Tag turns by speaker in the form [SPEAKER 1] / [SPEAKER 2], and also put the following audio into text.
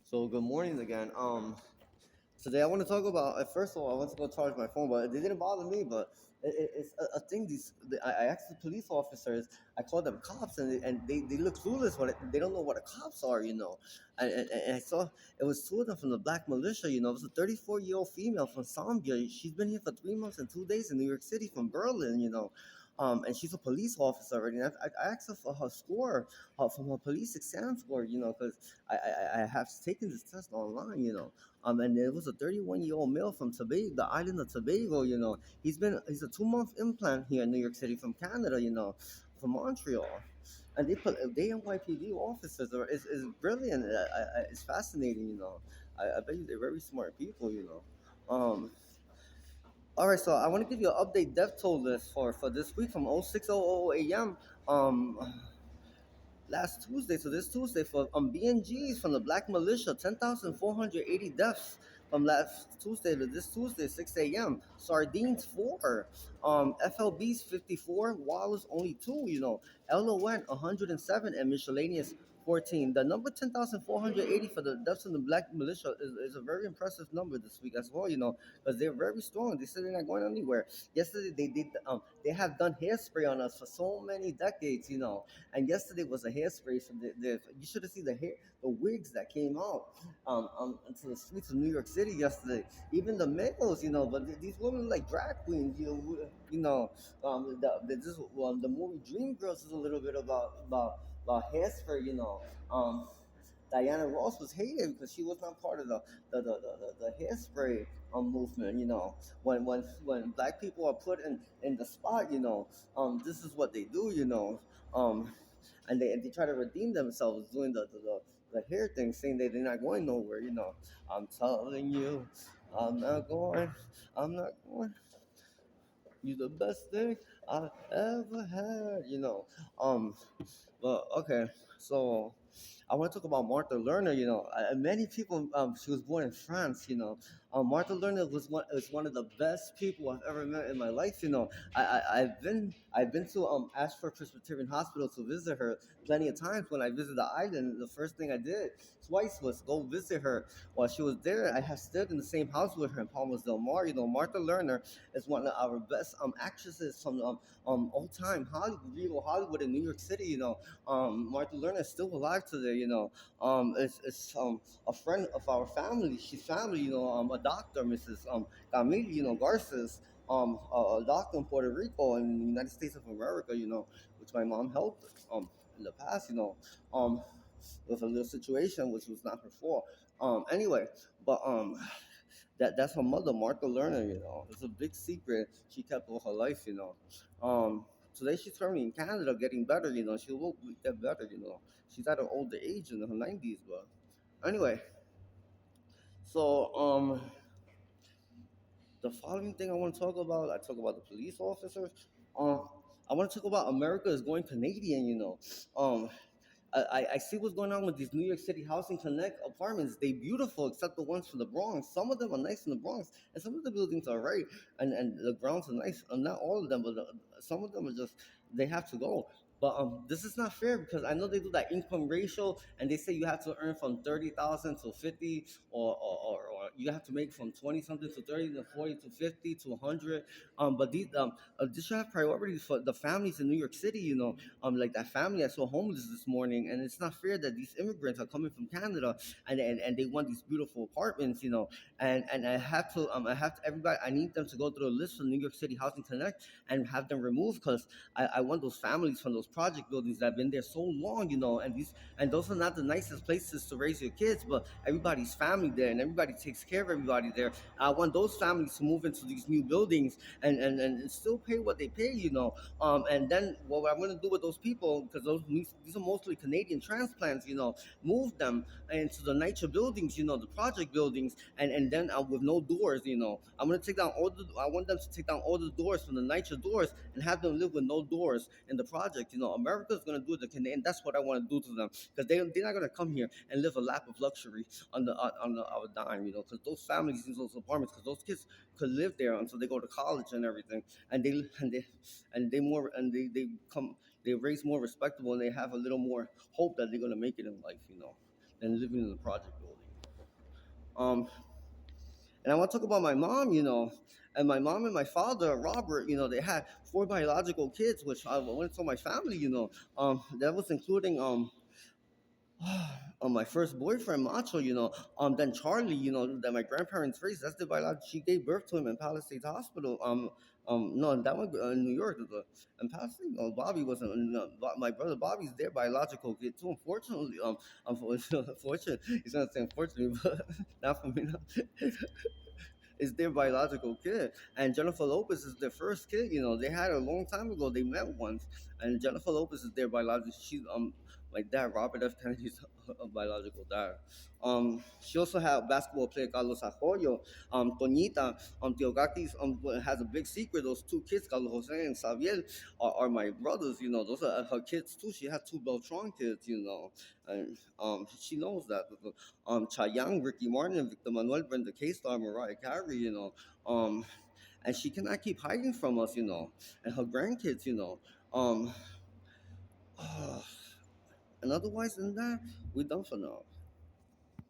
[SPEAKER 1] So good morning again. Today I want to talk about. First of all, I want to go charge my phone, but it didn't bother me. But it's a thing. I asked the police officers. I called them cops, and they look clueless. They don't know what the cops are, And I saw it was two of them from the black militia. It was a 34-year-old female from Zambia. She's been here for 3 months and 2 days in New York City from Berlin. And she's a police officer already. And I asked her for her score, from her police exam score. Because I have taken this test online. And there was a 31-year-old male from Tobago, the island of Tobago. He's a 2 month implant here in New York City from Canada. From Montreal, and they NYPD officers is brilliant. It's fascinating. I bet you they're very smart people. All right, so I want to give you an update death toll list for this week from 0600 a.m. Last Tuesday, so this Tuesday, for BNGs from the Black Militia, 10,480 deaths from last Tuesday to this Tuesday, 6 a.m. Sardines, 4. FLBs, 54. Wallers, only 2, LON, 107, and miscellaneous, 14. The number 10,480 for the deaths in the Black Militia is a very impressive number this week as well, because they're very strong. They said they're not going anywhere. Yesterday, they have done hairspray on us for so many decades, and yesterday was a hairspray from you should have seen the wigs that came out into the streets of New York City yesterday. Even the males, but these women like drag queens, the movie Dreamgirls is a little bit about hairspray, Diana Ross was hated because she was not part of the hairspray movement. When black people are put in the spot, this is what they do. Um, and they try to redeem themselves doing the hair thing, saying that they're not going nowhere. I'm telling you, I'm not going. I'm not going. You're the best thing I ever had. But okay, so I want to talk about Martha Lerner. Many people. She was born in France. Martha Lerner is one of the best people I've ever met in my life. I've been to Ashford Presbyterian Hospital to visit her plenty of times. When I visited the island, the first thing I did twice was go visit her while she was there. I have stood in the same house with her in Palmas Del Mar. Martha Lerner is one of our best actresses from old time Hollywood, real Hollywood in New York City. Martha Lerner is still alive today. It's a friend of our family. She's family. A doctor, Mrs. Camille, Garces, a doctor in Puerto Rico in the United States of America. Which my mom helped in the past. With a little situation which was not her fault. Anyway, but that's her mother, Martha Lerner. It's a big secret she kept all her life. Today she's currently in Canada, getting better. She will get better. She's at an older age in her 90s, but anyway. So the following thing I want to talk about, I talk about the police officers. Um, I want to talk about America is going Canadian. Um, I see what's going on with these New York City Housing Connect apartments. They beautiful except the ones from the Bronx. Some of them are nice in the Bronx, and some of the buildings are right, and the grounds are nice. Not all of them, but some of them are just they have to go. But this is not fair because I know they do that income ratio, and they say you have to earn from 30,000 to 50, or you have to make from 20 something to 30 to 40 to 50 to 100. But this should have priorities for the families in New York City. Like that family I saw homeless this morning, and it's not fair that these immigrants are coming from Canada and they want these beautiful apartments, and I have to everybody I need them to go through a list from New York City Housing Connect and have them removed because I want those families from those project buildings that have been there so long, and those are not the nicest places to raise your kids, but everybody's family there and everybody takes care of everybody there. I want those families to move into these new buildings and still pay what they pay, and then what I'm going to do with those people, because these are mostly Canadian transplants, move them into the NYCHA buildings, the project buildings, and then with no doors, I'm going to take down I want them to take down all the doors from the NYCHA doors and have them live with no doors in the project. America's going to do the Canadian. That's what I want to do to them because they're not going to come here and live a lap of luxury on our dime, because those families in those apartments, because those kids could live there until they go to college and everything, and they raise more respectable and they have a little more hope that they're gonna make it in life, than living in the project building. Um, and I want to talk about my mom, and my mom and my father, Robert, they had four biological kids, which I went to my family, that was including my first boyfriend, Macho, then Charlie, that my grandparents raised. That's the biological. She gave birth to him in Palisades Hospital. No, that one in New York. In Palisades, no, Bobby wasn't. No, my brother Bobby's their biological kid too. Unfortunately, unfortunately, he's gonna say unfortunately, but not for me. No. Is their biological kid, and Jennifer Lopez is their first kid. They had a long time ago. They met once, and Jennifer Lopez is their biological. She's my dad, Robert F. Kennedy's biological dad. She also had basketball player Carlos Arroyo, Toñita, Teogatis has a big secret. Those two kids, Carlos Jose and Xavier, are my brothers. Those are her kids too. She had two Beltran kids. And she knows that. Chayanne, Ricky Martin, Victor Manuel, Brenda K. Star, Mariah Carey. And she cannot keep hiding from us. And her grandkids. Um, and otherwise than that, we're done for now.